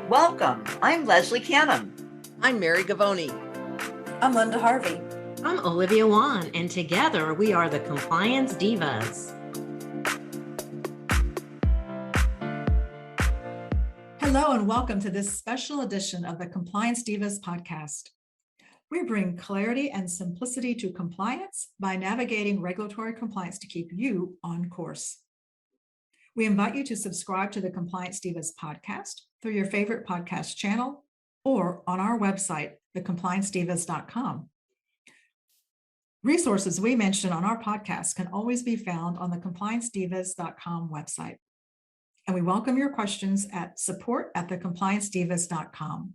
Welcome. I'm Leslie Canham. I'm Mary Gavoni. I'm Linda Harvey. I'm Olivia Wan, and together we are the Compliance Divas. Hello and welcome to this special edition of the Compliance Divas podcast. We bring clarity and simplicity to compliance by navigating regulatory compliance to keep you on course. We invite you to subscribe to the Compliance Divas podcast through your favorite podcast channel or on our website, thecompliancedivas.com. Resources we mention on our podcast can always be found on the compliancedivas.com website. And we welcome your questions at support@thecompliancedivas.com.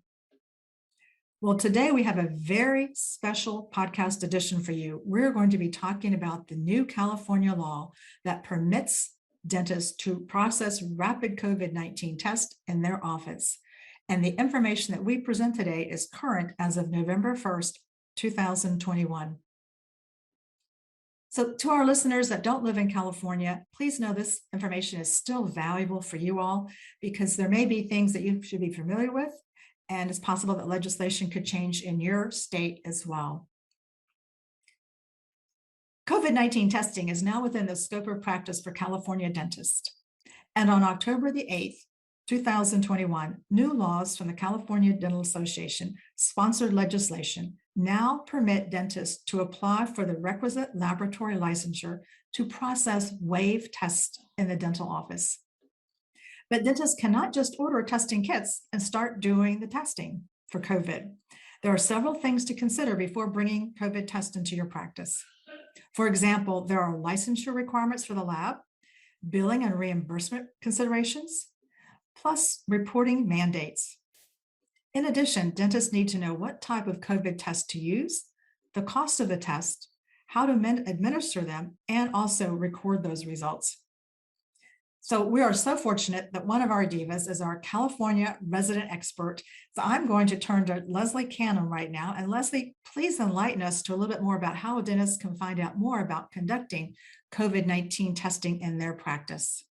Well, today we have a very special podcast edition for you. We're going to be talking about the new California law that permits dentists to process rapid COVID-19 tests in their office. And the information that we present today is current as of November 1st, 2021. So to our listeners that don't live in California, please know this information is still valuable for you all because there may be things that you should be familiar with, and it's possible that legislation could change in your state as well. COVID-19 testing is now within the scope of practice for California dentists. And on October the 8th, 2021, new laws from the California Dental Association sponsored legislation now permit dentists to apply for the requisite laboratory licensure to process wave tests in the dental office. But dentists cannot just order testing kits and start doing the testing for COVID. There are several things to consider before bringing COVID tests into your practice. For example, there are licensure requirements for the lab, billing and reimbursement considerations, plus reporting mandates. In addition, dentists need to know what type of COVID test to use, the cost of the test, how to administer them, and also record those results. So we are so fortunate that one of our divas is our California resident expert. So I'm going to turn to Leslie Canham right now. And Leslie, please enlighten us to a little bit more about how dentists can find out more about conducting COVID-19 testing in their practice.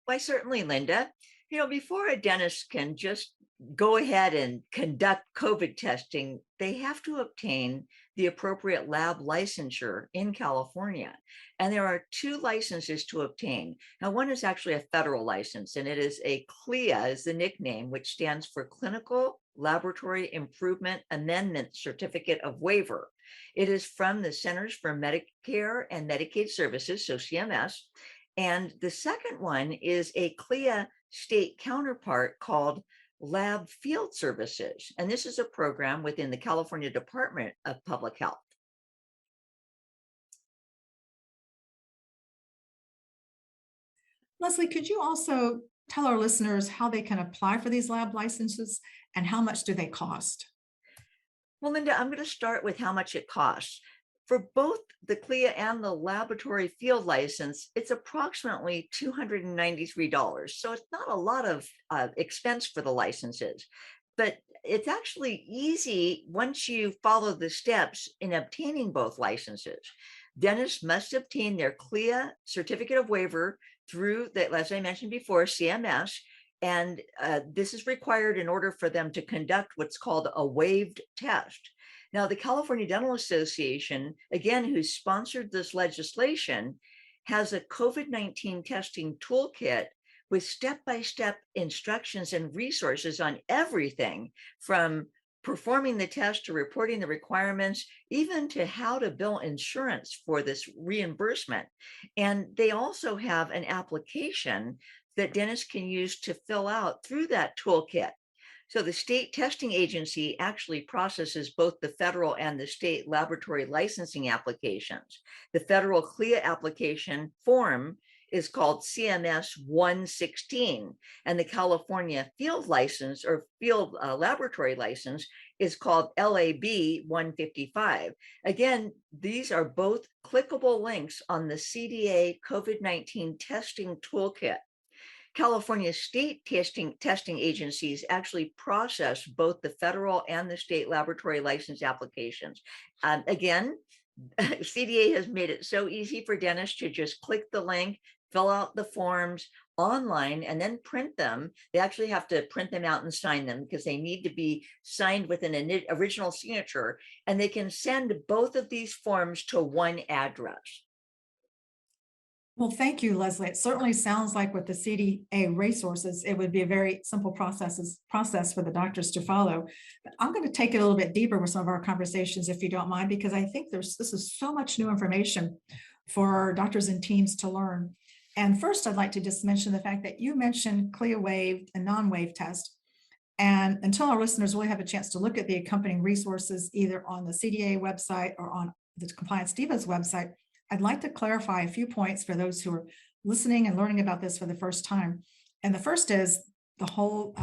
Why, certainly, Linda. Before a dentist can just go ahead and conduct COVID testing, they have to obtain the appropriate lab licensure in California. And there are two licenses to obtain. Now, one is actually a federal license, and it is a CLIA is the nickname, which stands for Clinical Laboratory Improvement Amendment Certificate of Waiver. It is from the Centers for Medicare and Medicaid Services, so CMS. And the second one is a CLIA state counterpart called Lab Field Services. And this is a program within the California Department of Public Health. Leslie, could you also tell our listeners how they can apply for these lab licenses and how much do they cost? Well, Linda, I'm going to start with how much it costs. For both the CLIA and the laboratory field license, it's approximately $293. So it's not a lot of expense for the licenses, but it's actually easy once you follow the steps in obtaining both licenses. Dentists must obtain their CLIA certificate of waiver through, as I mentioned before, CMS. And this is required in order for them to conduct what's called a waived test. Now, the California Dental Association, again, who sponsored this legislation, has a COVID-19 testing toolkit with step-by-step instructions and resources on everything from performing the test to reporting the requirements, even to how to bill insurance for this reimbursement. And they also have an application that dentists can use to fill out through that toolkit. So the state testing agency actually processes both the federal and the state laboratory licensing applications. The federal CLIA application form is called CMS 116, and the California field license or field laboratory license is called LAB 155. Again, these are both clickable links on the CDA COVID-19 testing toolkit. California state testing agencies actually process both the federal and the state laboratory license applications. Again, CDA has made it so easy for dentists to just click the link, fill out the forms online, and then print them. They actually have to print them out and sign them because they need to be signed with an original signature, and they can send both of these forms to one address. Well, thank you, Leslie. It certainly sounds like with the CDA resources, it would be a very simple process for the doctors to follow. But I'm going to take it a little bit deeper with some of our conversations, if you don't mind, because I think this is so much new information for our doctors and teams to learn. And first, I'd like to just mention the fact that you mentioned CLIA waived and non-wave test. And until our listeners really have a chance to look at the accompanying resources, either on the CDA website or on the Compliance Divas website, I'd like to clarify a few points for those who are listening and learning about this for the first time. And the first is the whole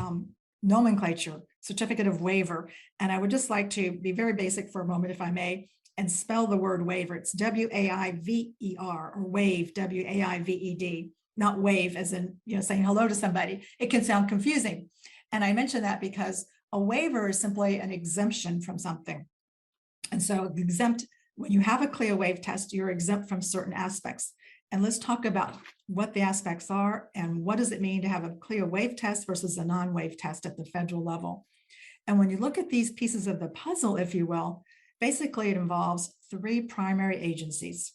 nomenclature, certificate of waiver. And I would just like to be very basic for a moment, if I may, and spell the word waiver. It's W-A-I-V-E-R, or waive, W-A-I-V-E-D, not wave as in, saying hello to somebody. It can sound confusing. And I mention that because a waiver is simply an exemption from something. And so exempt, when you have a CLIA wave test, you're exempt from certain aspects. And let's talk about what the aspects are and what does it mean to have a CLIA wave test versus a non-wave test at the federal level. And when you look at these pieces of the puzzle, if you will, basically it involves three primary agencies.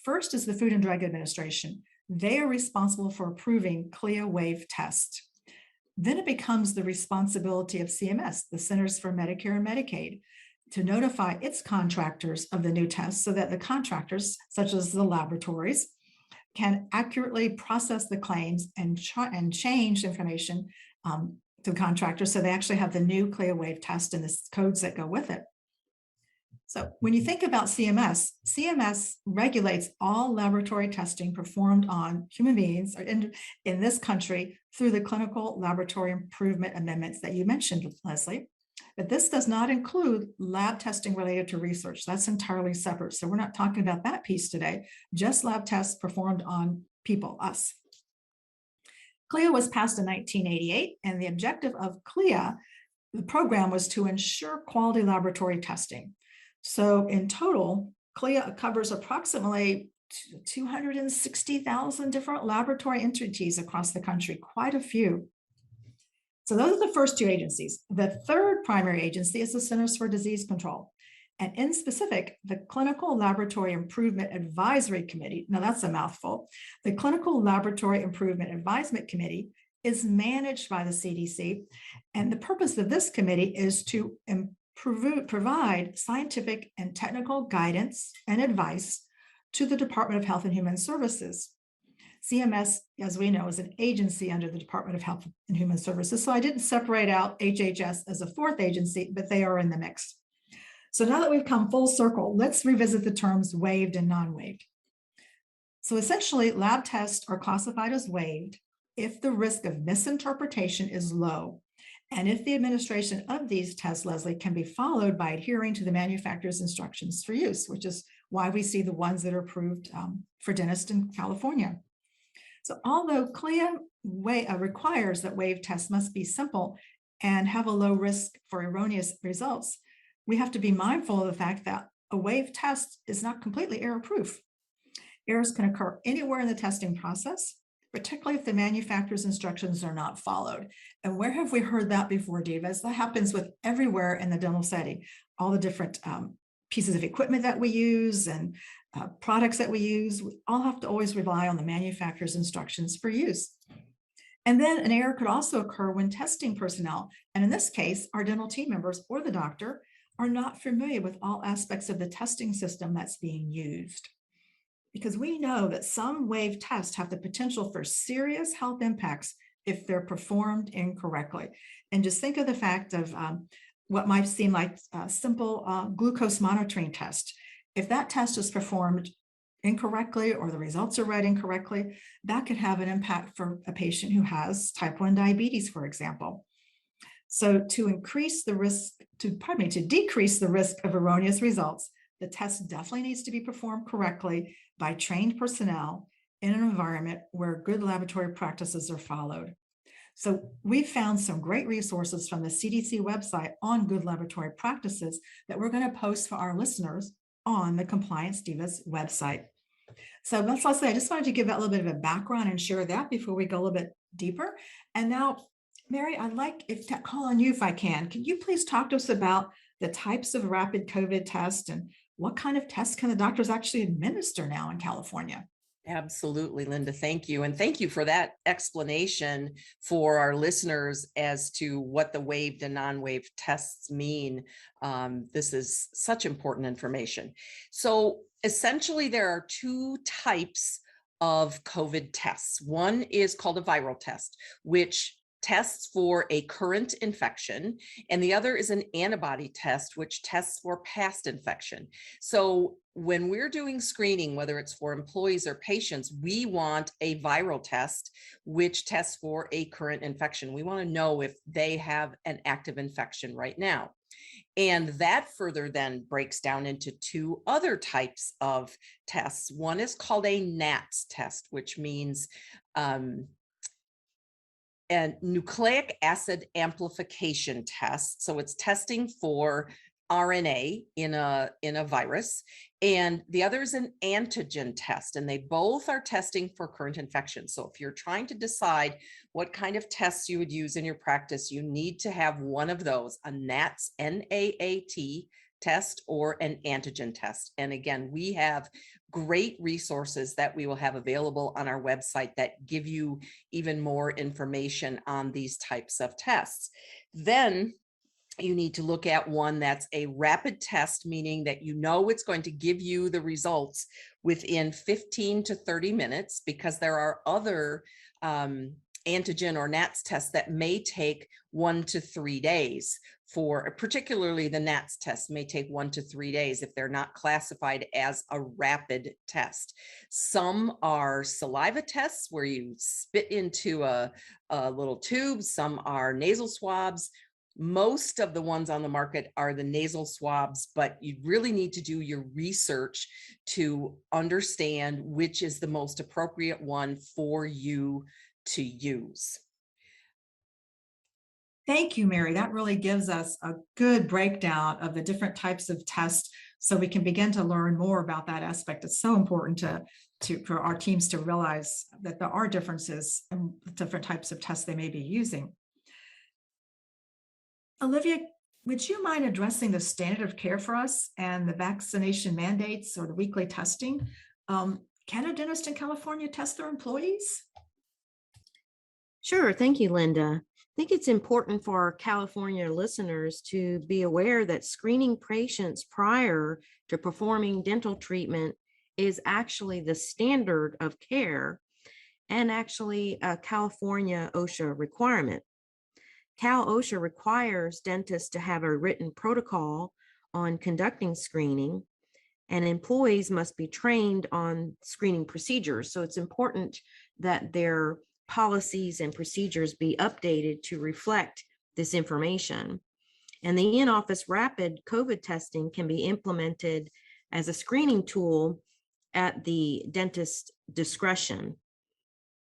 First is the Food and Drug Administration. They are responsible for approving CLIA wave tests. Then it becomes the responsibility of CMS, the Centers for Medicare and Medicaid, to notify its contractors of the new tests so that the contractors, such as the laboratories, can accurately process the claims and change information to the contractors so they actually have the new CLIA wave test and the codes that go with it. So when you think about CMS, CMS regulates all laboratory testing performed on human beings in this country through the Clinical Laboratory Improvement Amendments that you mentioned, Leslie. But this does not include lab testing related to research. That's entirely separate. So we're not talking about that piece today, just lab tests performed on people, us. CLIA was passed in 1988, and the objective of CLIA, the program, was to ensure quality laboratory testing. So in total, CLIA covers approximately 260,000 different laboratory entities across the country, quite a few. So those are the first two agencies. The third primary agency is the Centers for Disease Control. And in specific, the Clinical Laboratory Improvement Advisory Committee, now that's a mouthful, the Clinical Laboratory Improvement Advisement Committee is managed by the CDC. And the purpose of this committee is to provide scientific and technical guidance and advice to the Department of Health and Human Services. CMS, as we know, is an agency under the Department of Health and Human Services. So I didn't separate out HHS as a fourth agency, but they are in the mix. So now that we've come full circle, let's revisit the terms waived and non-waived. So essentially, lab tests are classified as waived if the risk of misinterpretation is low, and if the administration of these tests, Leslie, can be followed by adhering to the manufacturer's instructions for use, which is why we see the ones that are approved for dentists in California. So although CLIA requires that wave tests must be simple and have a low risk for erroneous results, we have to be mindful of the fact that a wave test is not completely error-proof. Errors can occur anywhere in the testing process, particularly if the manufacturer's instructions are not followed. And where have we heard that before, Divas? That happens with everywhere in the dental setting. All the different pieces of equipment that we use and products that we use, we all have to always rely on the manufacturer's instructions for use. And then an error could also occur when testing personnel, and in this case, our dental team members or the doctor, are not familiar with all aspects of the testing system that's being used. Because we know that some wave tests have the potential for serious health impacts if they're performed incorrectly. And just think of the fact of what might seem like a simple glucose monitoring test. If that test is performed incorrectly or the results are read incorrectly, that could have an impact for a patient who has type 1 diabetes, for example. So to decrease the risk of erroneous results, the test definitely needs to be performed correctly by trained personnel in an environment where good laboratory practices are followed. So we found some great resources from the CDC website on good laboratory practices that we're going to post for our listeners on the Compliance Divas website. So that's Leslie. I just wanted to give that a little bit of a background and share that before we go a little bit deeper. And now, Mary, I'd like to call on you if I can. Can you please talk to us about the types of rapid COVID tests and what kind of tests can the doctors actually administer now in California? Absolutely, Linda. Thank you. And thank you for that explanation for our listeners as to what the waived and non-waived tests mean. This is such important information. So essentially, there are two types of COVID tests. One is called a viral test, which tests for a current infection, and the other is an antibody test, which tests for past infection. So when we're doing screening, whether it's for employees or patients, we want a viral test, which tests for a current infection. We want to know if they have an active infection right now. And that further then breaks down into two other types of tests. One is called a NATS test, which means a nucleic acid amplification test. So it's testing for RNA in a virus. And the other is an antigen test, and they both are testing for current infection. So if you're trying to decide what kind of tests you would use in your practice, you need to have one of those, a NATS, N-A-A-T test, or an antigen test. And again, we have great resources that we will have available on our website that give you even more information on these types of tests. Then you need to look at one that's a rapid test, meaning that you know it's going to give you the results within 15 to 30 minutes, because there are other antigen or NATS tests that may take 1 to 3 days. For particularly the NATS test may take 1 to 3 days if they're not classified as a rapid test. Some are saliva tests where you spit into a little tube. Some are nasal swabs. Most of the ones on the market are the nasal swabs, but you really need to do your research to understand which is the most appropriate one for you to use. Thank you, Mary. That really gives us a good breakdown of the different types of tests so we can begin to learn more about that aspect. It's so important for our teams to realize that there are differences in different types of tests they may be using. Olivia, would you mind addressing the standard of care for us and the vaccination mandates or the weekly testing? Can a dentist in California test their employees? Sure. Thank you, Linda. I think it's important for our California listeners to be aware that screening patients prior to performing dental treatment is actually the standard of care and actually a California OSHA requirement. Cal OSHA requires dentists to have a written protocol on conducting screening, and employees must be trained on screening procedures. So it's important that their policies and procedures be updated to reflect this information. And the in-office rapid COVID testing can be implemented as a screening tool at the dentist's discretion.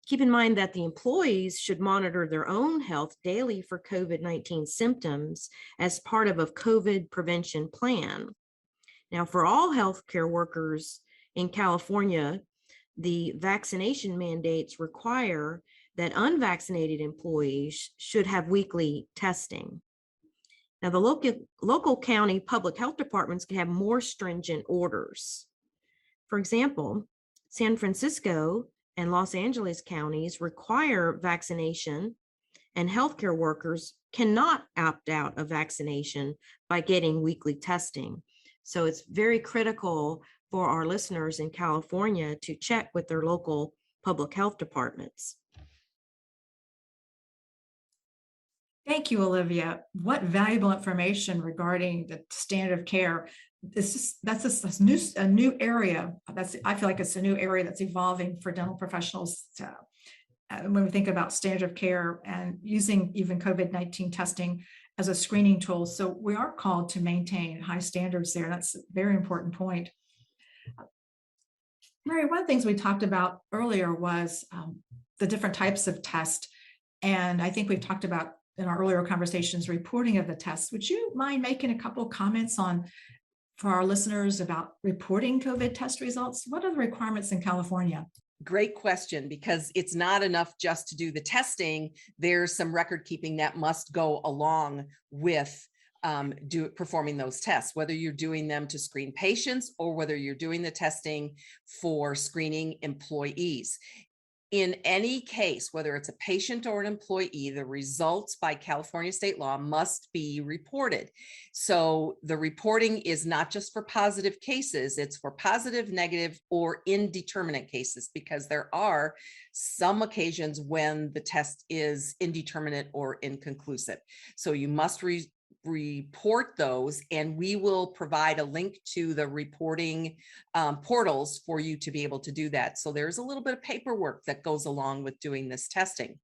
Keep in mind that the employees should monitor their own health daily for COVID-19 symptoms as part of a COVID prevention plan. Now, for all healthcare workers in California, the vaccination mandates require that unvaccinated employees should have weekly testing. Now, the local county public health departments can have more stringent orders. For example, San Francisco and Los Angeles counties require vaccination, and healthcare workers cannot opt out of vaccination by getting weekly testing. So it's very critical for our listeners in California to check with their local public health departments. Thank you, Olivia. What valuable information regarding the standard of care. That's a new area. I feel like it's a new area that's evolving for dental professionals when we think about standard of care and using even COVID-19 testing as a screening tool. So we are called to maintain high standards there. That's a very important point. Mary, one of the things we talked about earlier was the different types of tests. And I think we've talked about in our earlier conversations, reporting of the tests. Would you mind making a couple of comments on for our listeners about reporting COVID test results? What are the requirements in California? Great question, because it's not enough just to do the testing. There's some record keeping that must go along with performing those tests, whether you're doing them to screen patients or whether you're doing the testing for screening employees. In any case, whether it's a patient or an employee, the results by California state law must be reported. So the reporting is not just for positive cases, it's for positive, negative, or indeterminate cases, because there are some occasions when the test is indeterminate or inconclusive. So you must report those, and we will provide a link to the reporting portals for you to be able to do that. So there's a little bit of paperwork that goes along with doing this testing.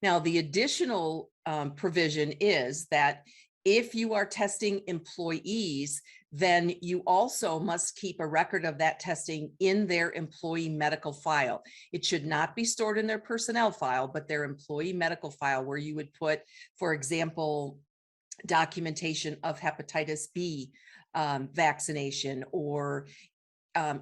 Now, the additional provision is that if you are testing employees, then you also must keep a record of that testing in their employee medical file. It should not be stored in their personnel file, but their employee medical file, where you would put, for example, documentation of hepatitis B vaccination or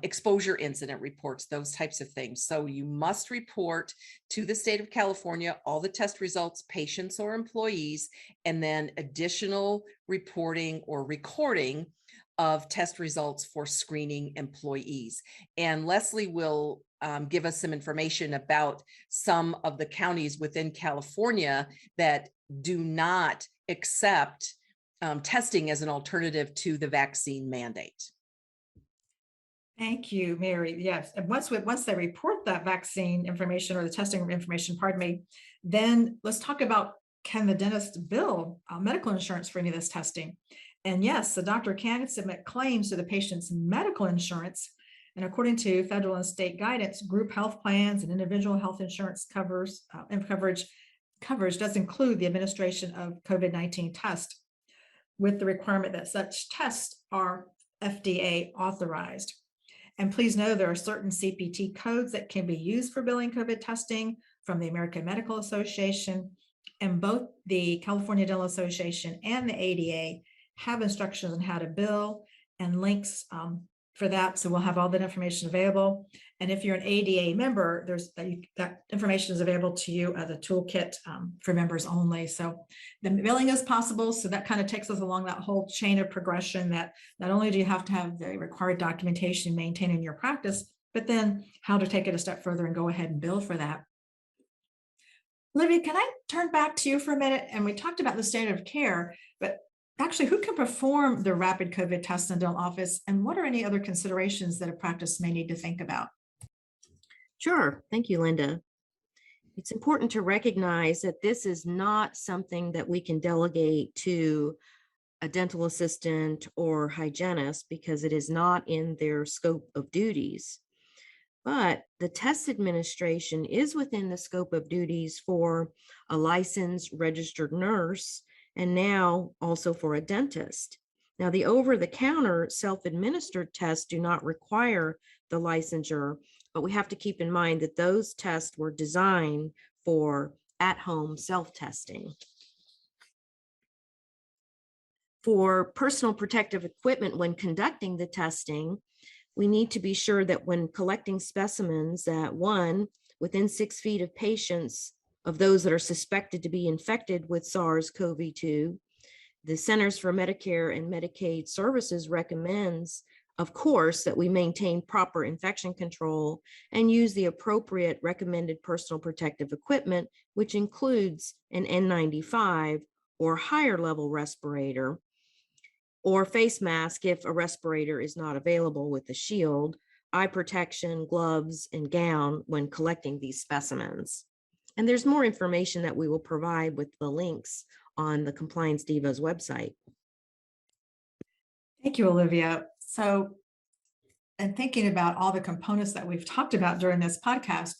exposure incident reports, those types of things. So you must report to the state of California all the test results, patients or employees, and then additional reporting or recording of test results for screening employees. And Leslie will give us some information about some of the counties within California that do not accept testing as an alternative to the vaccine mandate. Thank you, Mary. Yes, and once they report that vaccine information or the testing information, pardon me, then let's talk about, can the dentist bill medical insurance for any of this testing? And yes, the doctor can submit claims to the patient's medical insurance. And according to federal and state guidance, group health plans and individual health insurance coverage does include the administration of COVID-19 test, with the requirement that such tests are FDA authorized. And please know there are certain CPT codes that can be used for billing COVID testing from the American Medical Association, and both the California Dental Association and the ADA have instructions on how to bill and links for that. So we'll have all that information available. And if you're an ADA member, that information is available to you as a toolkit for members only. So the billing is possible. So that kind of takes us along that whole chain of progression, that not only do you have to have the required documentation maintained in your practice, but then how to take it a step further and go ahead and bill for that. Olivia, can I turn back to you for a minute? And we talked about the standard of care, but actually, who can perform the rapid COVID test in the dental office, and what are any other considerations that a practice may need to think about? Sure. Thank you, Linda. It's important to recognize that this is not something that we can delegate to a dental assistant or hygienist, because it is not in their scope of duties. But the test administration is within the scope of duties for a licensed registered nurse, and now also for a dentist. Now, the over-the-counter self-administered tests do not require the licensure, but we have to keep in mind that those tests were designed for at-home self-testing. For personal protective equipment, when conducting the testing, we need to be sure that when collecting specimens, that one, within 6 feet of patients of those that are suspected to be infected with SARS-CoV-2, the Centers for Medicare and Medicaid Services recommends, of course, that we maintain proper infection control and use the appropriate recommended personal protective equipment, which includes an N95 or higher level respirator, or face mask if a respirator is not available, with a shield, eye protection, gloves, and gown when collecting these specimens. And there's more information that we will provide with the links on the Compliance Divas website. Thank you, Olivia. So, and thinking about all the components that we've talked about during this podcast,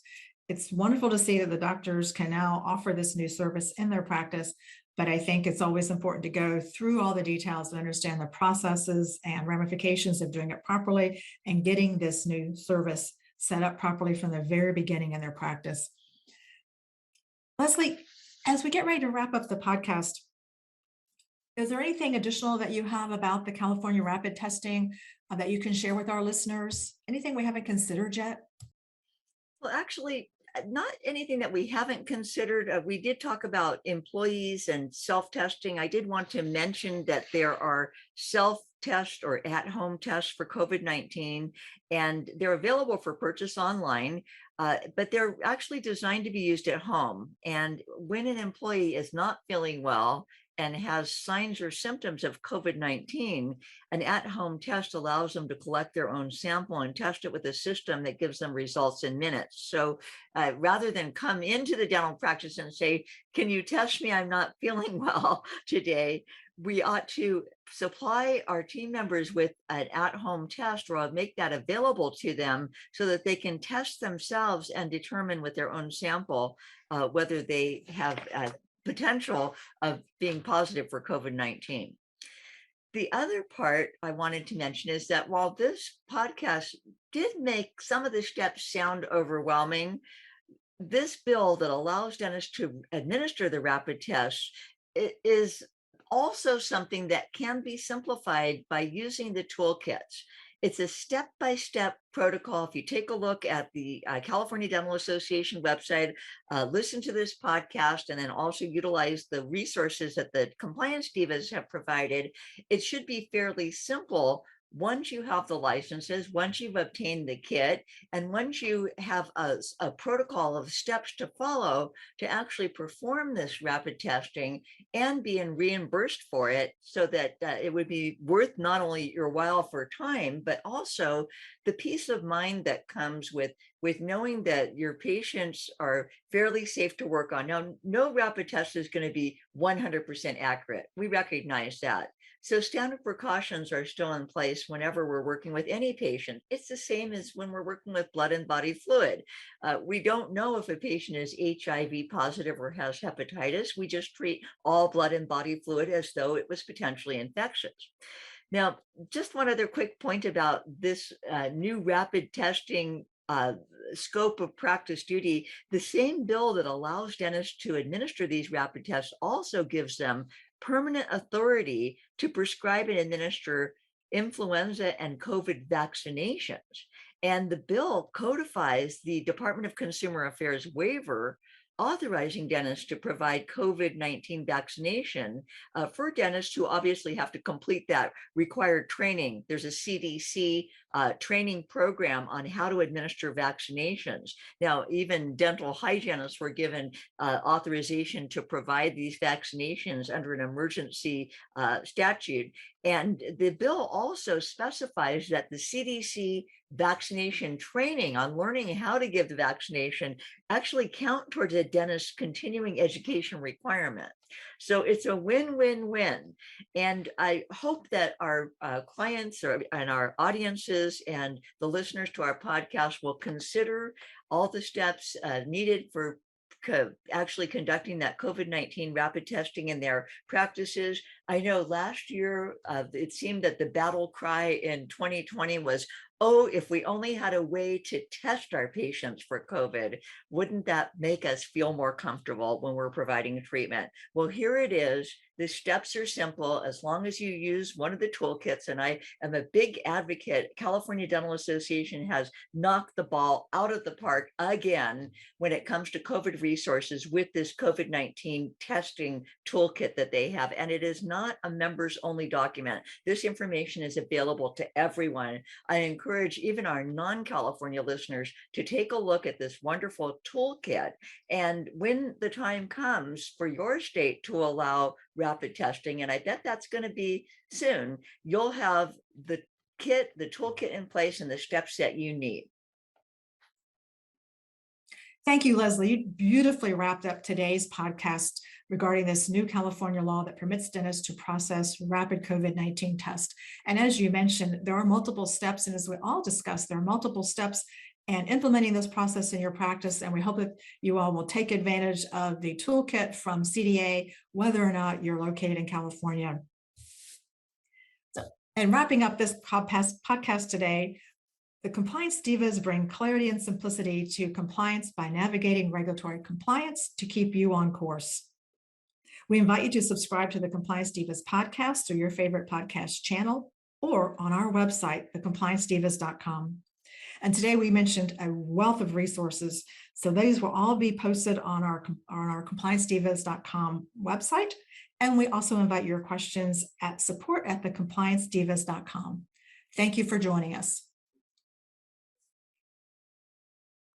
it's wonderful to see that the doctors can now offer this new service in their practice. But I think it's always important to go through all the details and understand the processes and ramifications of doing it properly and getting this new service set up properly from the very beginning in their practice. Leslie, as we get ready to wrap up the podcast, Is there anything additional that you have about the California rapid testing that you can share with our listeners? Anything we haven't considered yet? Well, actually, not anything that we haven't considered. We did talk about employees and self-testing. I did want to mention that there are self-test or at-home tests for COVID-19, and they're available for purchase online, but they're actually designed to be used at home. And when an employee is not feeling well and has signs or symptoms of COVID-19, an at-home test allows them to collect their own sample and test it with a system that gives them results in minutes. So rather than come into the dental practice and say, can you test me? I'm not feeling well today. We ought to supply our team members with an at-home test, or make that available to them so that they can test themselves and determine with their own sample whether they have potential of being positive for COVID-19. The other part I wanted to mention is that while this podcast did make some of the steps sound overwhelming, this bill that allows dentists to administer the rapid tests is also something that can be simplified by using the toolkits. It's a step-by-step protocol. If you take a look at the California Dental Association website, listen to this podcast, and then also utilize the resources that the Compliance Divas have provided, it should be fairly simple once you have the licenses, once you've obtained the kit, and once you have a protocol of steps to follow to actually perform this rapid testing and being reimbursed for it, so that it would be worth not only your while for time, but also the peace of mind that comes with knowing that your patients are fairly safe to work on. Now, no rapid test is going to be 100% accurate. We recognize that. So standard precautions are still in place whenever we're working with any patient. It's the same as when we're working with blood and body fluid. We don't know if a patient is HIV positive or has hepatitis. We just treat all blood and body fluid as though it was potentially infectious. Now, just one other quick point about this new rapid testing scope of practice duty. The same bill that allows dentists to administer these rapid tests also gives them permanent authority to prescribe and administer influenza and COVID vaccinations. And the bill codifies the Department of Consumer Affairs waiver authorizing dentists to provide COVID-19 vaccination for dentists who obviously have to complete that required training. There's a CDC training program on how to administer vaccinations. Now, even dental hygienists were given authorization to provide these vaccinations under an emergency statute. And the bill also specifies that the CDC vaccination training on learning how to give the vaccination actually count towards a dentist's continuing education requirement. So it's a win-win-win. And I hope that our clients and our audiences and the listeners to our podcast will consider all the steps needed for actually conducting that COVID-19 rapid testing in their practices. I know last year, it seemed that the battle cry in 2020 was, oh, if we only had a way to test our patients for COVID, wouldn't that make us feel more comfortable when we're providing treatment? Well, here it is. The steps are simple as long as you use one of the toolkits. And I am a big advocate. California Dental Association has knocked the ball out of the park again when it comes to COVID resources with this COVID-19 testing toolkit that they have. And it is not a members only document. This information is available to everyone. I encourage even our non-California listeners to take a look at this wonderful toolkit. And when the time comes for your state to allow rapid testing, and I bet that's going to be soon, you'll have the kit, the toolkit in place and the steps that you need. Thank you, Leslie. You beautifully wrapped up today's podcast regarding this new California law that permits dentists to process rapid COVID-19 tests. And as you mentioned, there are multiple steps, and as we all discussed, there are multiple steps and implementing this process in your practice. And we hope that you all will take advantage of the toolkit from CDA, whether or not you're located in California. So, and wrapping up this podcast today, the Compliance Divas bring clarity and simplicity to compliance by navigating regulatory compliance to keep you on course. We invite you to subscribe to the Compliance Divas podcast through your favorite podcast channel or on our website, thecompliancedivas.com. And today we mentioned a wealth of resources. So those will all be posted on our compliancedivas.com website. And we also invite your questions at support@thecompliancedivas.com. Thank you for joining us.